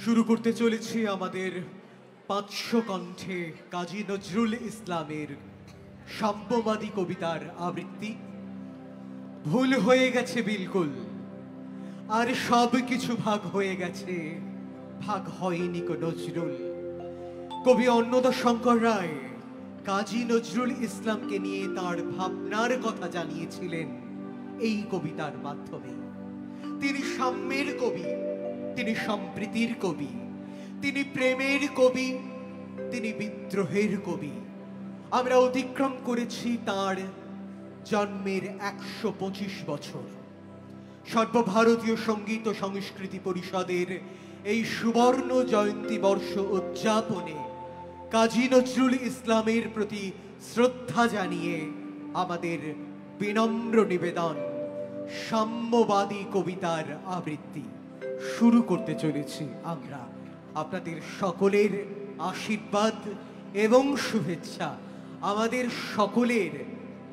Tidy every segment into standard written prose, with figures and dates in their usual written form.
শুরু করতে চলেছি আমাদের 500 কণ্ঠে কাজী নজরুল ইসলামের সাম্যবাদী কবিতার আবৃত্তি। ভুল হয়ে গেছে বিলকুল, আর সব কিছু ভাগ হয়ে গেছে, ভাগ হয়নি কো নজরুল। কবি অন্নদাশঙ্কর রায় কাজী নজরুল ইসলামকে নিয়ে তার ভাবনার কথা জানিয়েছিলেন এই কবিতার মাধ্যমে। তিনি সাম্যের কবি, তিনি সম্প্রীতির কবি, তিনি প্রেমের কবি, তিনি বিদ্রোহের কবি। আমরা অতিক্রম করেছি তার জন্মের 125 বছর। সর্বভারতীয় সঙ্গীত ও সংস্কৃতি পরিষদের এই সুবর্ণ জয়ন্তী বর্ষ উদযাপনে কাজী নজরুল ইসলামের প্রতি শ্রদ্ধা জানিয়ে আমাদের বিনম্র নিবেদন সাম্যবাদী কবিতার আবৃত্তি শুরু করতে চলেছি আমরা। আপনাদের সকলের আশীর্বাদ এবং শুভেচ্ছা আমাদের সকলের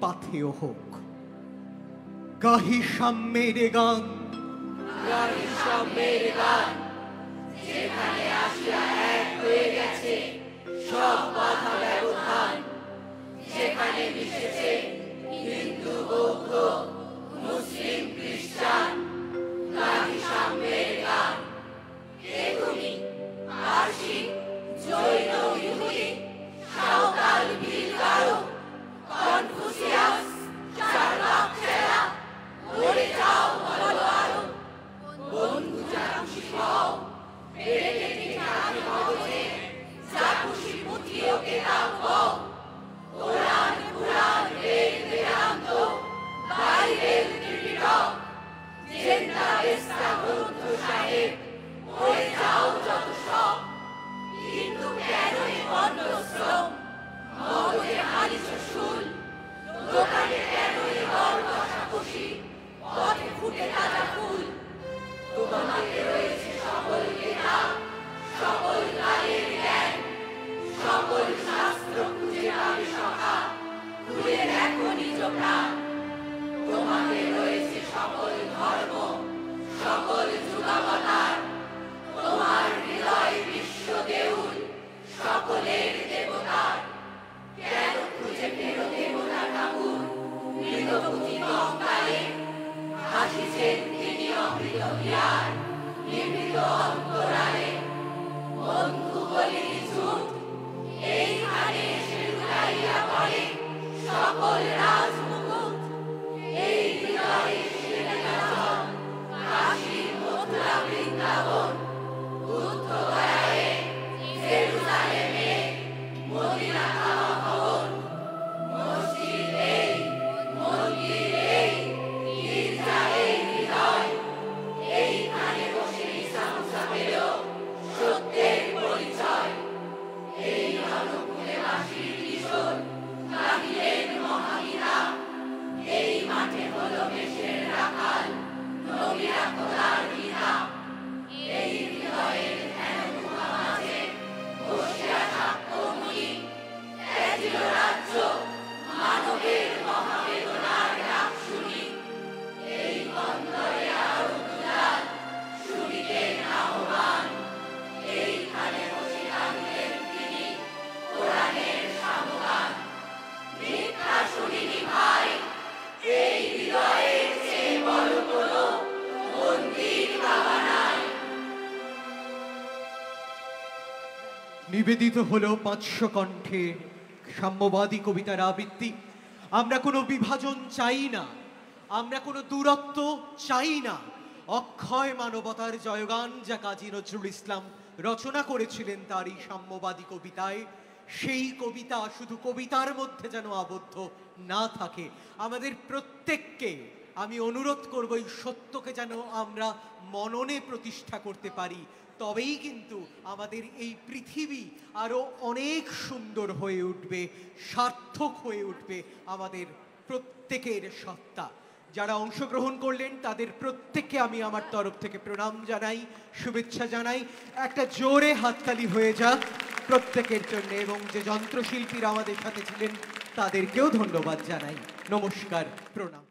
পাথেয় হোক। গাহি সাম্যের গান, গাহি সাম্যের গান, যেখানে আসিয়া এক হয়ে গেছে সব বাধা ব্যবধান, যেখানে মিশেছে হিন্দু বৌদ্ধ মুসলিম খ্রিস্টান। গাহি সাম্যের গান, কে তুমি? পারসি, জৈন, ইহুদি, সাঁওতাল, ভিল, গারো, কনফুসিয়াস, চার্বাক, চেলা, মরে যাও বলো আরো। বন্ধু যা খুশি হও, পেটে ঠিকানে মগজে, যা খুশি পুঁথিও কেতাব হও। কোরআন, পুরাণ, বেদ, বেদান্ত, বাইবেল, ত্রিপিটক, জেন্দা বেস্তা গ্রন্থ সাহেব, পড়ে যাও যত সব। কিন্তু কেন এ বর্ণশ্রম, মগজে হারিছ শুল? দোকানে কেন এ দর কষাকষি, পথে ফুটে তাজা ফুল? তোমাকে রয়েছে সকল কেতাব, সকল কালের জ্ঞান, সকল শাস্ত্র খুঁজে পাবে সখা, খুলে দেখো নিজ প্রাণ। তোমাকে রয়েছে সকল ধর্ম, সকল যুগাবতার, তোমার হৃদয় বিশ্ব দেউল, সকলের দেবতার। কেন খুঁজে ফেরো দেবতা ঠাকুর মৃতপুতি কঙ্কালে? হাসিছেন তিনি অমৃত বিহার নিভৃত অন্তরালে। বন্ধু বলি ঝুট, এইখানে এসে লুটাইয়া পড়ে সকল রাজমুকুট। এই হৃদয়ে শিলাচল, কাশী, মথুরা, বৃন্দাবন, বুদ্ধ গয়ায়, জেরুজালেমে, মদিনা কাবা ভবন। মসজিদ এই, মন্দির এই, গির্জা এই হৃদয়, এইখানে বসে ঈসা মুসা পেল সত্যের পরিচয়। এই রণকুলে বাঁশির কিশোর গাহিলেন মহাগীতা, এই মাঠে হলো মেষের রাখাল নবীরা খোদার গীতা। এই হৃদয়ের ধ্যান গুহা মাঝে বসিয়া থাকত মুনি, ত্যাজিল রাজ্য মানবের মহাবেদনার ডাক শুনি। এই কন্দরে আরো দুলাল শুনিতেন আহ্বান, এইখানে বসে গাহিলেন তিনি কোরআনের সামগান। মিথ্যা শুনিনি ভাই, এই হৃদয়ের চেয়ে বড় কোনো মন্দির বাবা নাই। নিবেদিত হলো 500 কণ্ঠে সাম্যবাদী কবিতার আবৃত্তি। আমরা কোনো বিভাজন চাই না, আমরা কোনো দূরত্ব চাই না। অক্ষয় মানবতার জয়গান যা কাজী নজরুল ইসলাম রচনা করেছিলেন তার এই সাম্যবাদী কবিতায়, সেই কবিতা শুধু কবিতার মধ্যে যেন আবদ্ধ না থাকে। আমাদের প্রত্যেককে আমি অনুরোধ করব এই সত্যকে যেন আমরা মননে প্রতিষ্ঠা করতে পারি, তবেই কিন্তু আমাদের এই পৃথিবী আরো অনেক সুন্দর হয়ে উঠবে, সার্থক হয়ে উঠবে আমাদের প্রত্যেকের সত্তা। যারা অংশগ্রহণ করলেন তাদের প্রত্যেককে আমি আমার তরফ থেকে প্রণাম জানাই, শুভেচ্ছা জানাই। একটা জোরে হাততালি হয়ে যাক প্রত্যেকের জন্য, এবং যে যন্ত্রশিল্পীরা আমাদের সাথে ছিলেন তাদেরকেও ধন্যবাদ জানাই। নমস্কার, প্রণাম।